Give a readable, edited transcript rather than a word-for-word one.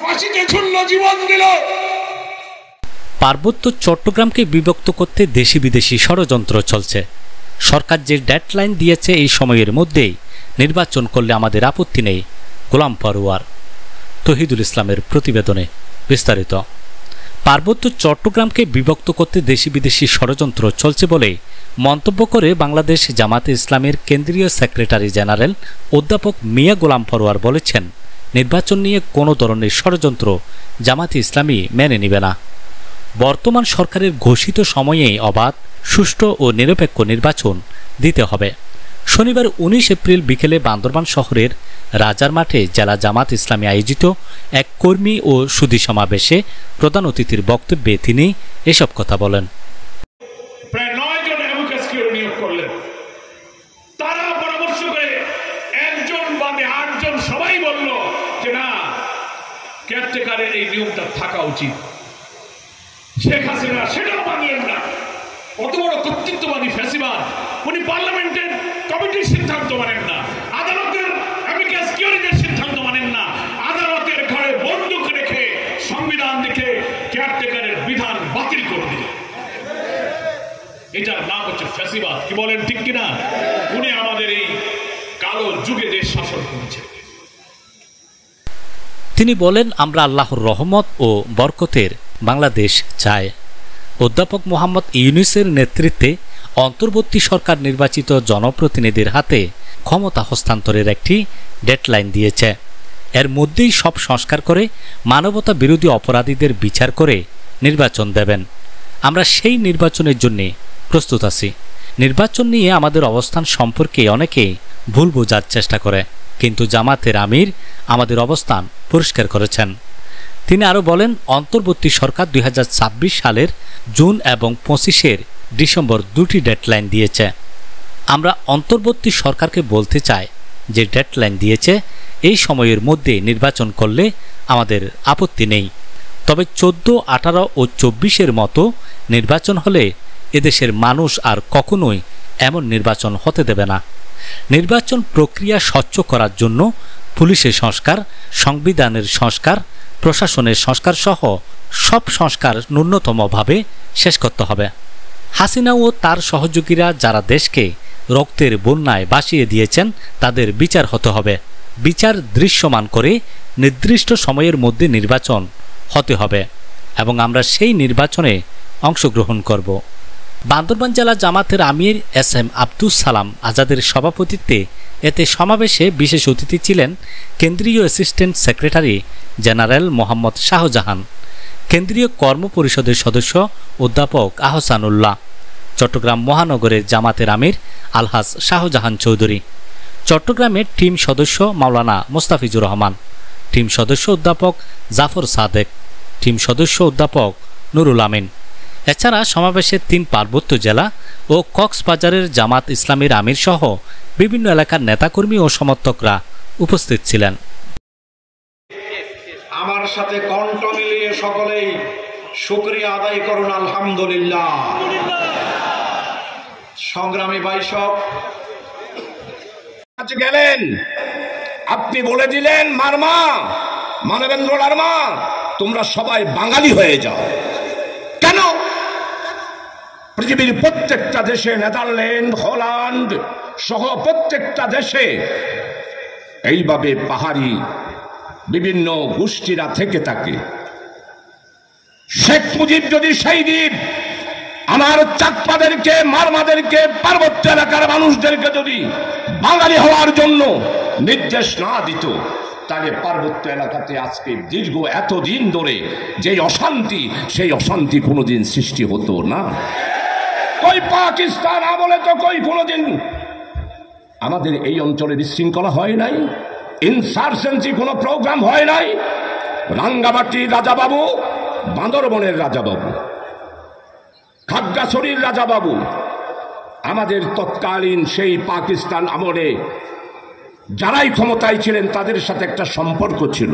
ফাঁসিতে ঝুলল, জীবন দিল। পার্বত্য চট্টগ্রামকে বিভক্ত করতে দেশি বিদেশি ষড়যন্ত্র চলছে। সরকার যে ডেডলাইন দিয়েছে এই সময়ের মধ্যেই নির্বাচন করলে আমাদের আপত্তি নেই। গোলাম পরোয়ার, তহিদুল ইসলামের প্রতিবেদনে বিস্তারিত। পার্বত্য চট্টগ্রামকে বিভক্ত করতে দেশি বিদেশি ষড়যন্ত্র চলছে বলে মন্তব্য করে বাংলাদেশ জামাতে ইসলামের কেন্দ্রীয় সেক্রেটারি জেনারেল অধ্যাপক মিয়া গোলাম পরোয়ার বলেছেন, নির্বাচন নিয়ে কোনো ধরনের ষড়যন্ত্র জামাতে ইসলামী মেনে নেবে না। বর্তমান সরকারের ঘোষিত সময়েই অবাধ, সুষ্ঠু ও নিরপেক্ষ নির্বাচন দিতে হবে। শনিবার 19 এপ্রিল বিকেলে বান্দরবান শহরের রাজার মাঠে জেলা জামাত ইসলামী আয়োজিত এক কর্মী ও সুধী সমাবেশে প্রধান অতিথির বক্তব্যে তিনি এসব কথা বলেন। প্রায় 9 জন অ্যাডভোকেটকে নিয়োগ করলেন। তারা পরামর্শ করে 1 জন বাদে 8 জন সবাই বলল যে না, কেয়ারটেকারের এই নিয়মটা থাকা উচিত। শেখ হাসিনা সেটাও মানলেন না। অত বড় কর্তৃত্ববাদী ফ্যাসিবাদ, উনি পার্লামেন্টের কমিটির সিদ্ধান্ত মানেন না, আদালতের অ্যামিকাস কিউরিদের সিদ্ধান্ত মানেন না, আদালতের ঘরে বন্দুক রেখে সংবিধান দেখে কেয়ারটেকারের বিধান বাতিল করে দিলেন। এটার নাম হচ্ছে ফ্যাসিবাদ। কি বলেন, ঠিক কিনা? উনি আমাদের এই কালো যুগে দেশ শাসন করেছেন। তিনি বলেন, আমরা আল্লাহর রহমত ও বরকতের বাংলাদেশ চাই। অধ্যাপক মোহাম্মদ ইউনূসের নেতৃত্বে অন্তর্বর্তী সরকার নির্বাচিত জনপ্রতিনিধির হাতে ক্ষমতা হস্তান্তরের একটি ডেডলাইন দিয়েছে। এর মধ্যেই সব সংস্কার করে মানবতা বিরোধী অপরাধীদের বিচার করে নির্বাচন দেবেন। আমরা সেই নির্বাচনের জন্য প্রস্তুত আছি। নির্বাচন নিয়ে আমাদের অবস্থান সম্পর্কে অনেকে ভুল বোঝার চেষ্টা করে, কিন্তু জামাতের আমির আমাদের অবস্থান পরিষ্কার করেছেন। তিনি আরও বলেন, অন্তর্বর্তী সরকার 2026 সালের জুন এবং 25 ডিসেম্বর 2টি ডেডলাইন দিয়েছে। আমরা অন্তর্বর্তী সরকারকে বলতে চাই যে ডেডলাইন দিয়েছে এই সময়ের মধ্যে নির্বাচন করলে আমাদের আপত্তি নেই। তবে 14, 18 ও 24 মতো নির্বাচন হলে এদেশের মানুষ আর কখনোই এমন নির্বাচন হতে দেবে না। নির্বাচন প্রক্রিয়া স্বচ্ছ করার জন্য পুলিশের সংস্কার, সংবিধানের সংস্কার, প্রশাসনের সংস্কার সহ সব সংস্কার ন্যূনতমভাবে শেষ করতে হবে। হাসিনা ও তার সহযোগীরা যারা দেশকে রক্তের বন্যায় ভাসিয়ে দিয়েছেন তাদের বিচার হতে হবে। বিচার দৃশ্যমান করে নির্দিষ্ট সময়ের মধ্যে নির্বাচন হতে হবে এবং আমরা সেই নির্বাচনে অংশগ্রহণ করব। বান্দরবান জেলা জামাতের আমির এস.এম. আব্দুস সালাম আজাদের সভাপতিত্বে এতে সমাবেশে বিশেষ অতিথি ছিলেন কেন্দ্রীয় assistant secretary general Mohammad Shahjahan, কেন্দ্রীয় কর্ম পরিষদের সদস্য অধ্যাপক আহসানুল্লাহ, চট্টগ্রাম মহানগরের জামাতের আমির আলহাজ শাহজাহান চৌধুরী, চট্টগ্রামের টিম সদস্য মাওলানা মোস্তাফিজুর রহমান, টিম সদস্য অধ্যাপক জাফর সাদেক, টিম সদস্য অধ্যাপক নুরুল আমিন। এছাড়া সমাবেশে 3 পার্বত্য জেলা ও কক্সবাজারের জামাত ইসলামীর আমির সহ বিভিন্ন এলাকার নেতাকর্মী ও সমর্থকরা উপস্থিত ছিলেন। আমার সাথে কণ্ঠ মিলিয়ে সকলেই শুকরিয়া আদায় করুন, আলহামদুলিল্লাহ। সংগ্রামী ভাইসব, আজ গেলেন, আপনি বলে দিলেন মারমা, মানবেন্দ্র লারমা, তোমরা সবাই বাঙালি হয়ে যাও। কেন? পৃথিবীর প্রত্যেকটা দেশে, নেদারল্যান্ড, হল্যান্ড সহ প্রত্যেকটা দেশে এইভাবে পাহাড়ি বিভিন্ন গোষ্ঠীরা থেকে থাকে। শেখ মুজিব যদি সেই দিন আমার চাকমাদেরকে, মারমাদেরকে, পার্বত্য এলাকার মানুষদেরকে যদি বাঙালি হওয়ার জন্য নির্দেশ না দিত, তাহলে পার্বত্য এলাকাতে আজকে দীর্ঘ এতদিন ধরে যে অশান্তি, সেই অশান্তি কোনোদিন সৃষ্টি হতো না। কই পাকিস্তান আমলে তো কই কোনোদিন আমাদের এই অঞ্চলে বিশৃঙ্খলা হয় নাই, ইনসার্জেন্সি কোনো প্রোগ্রাম হয় নাই। রাঙ্গামাটির রাজাবাবু, বান্দরবনের রাজাবাবু, খাগড়াছড়ির রাজাবাবু, আমাদের তৎকালীন সেই পাকিস্তান আমলে যারাই ক্ষমতায় ছিলেন তাদের সাথে একটা সম্পর্ক ছিল।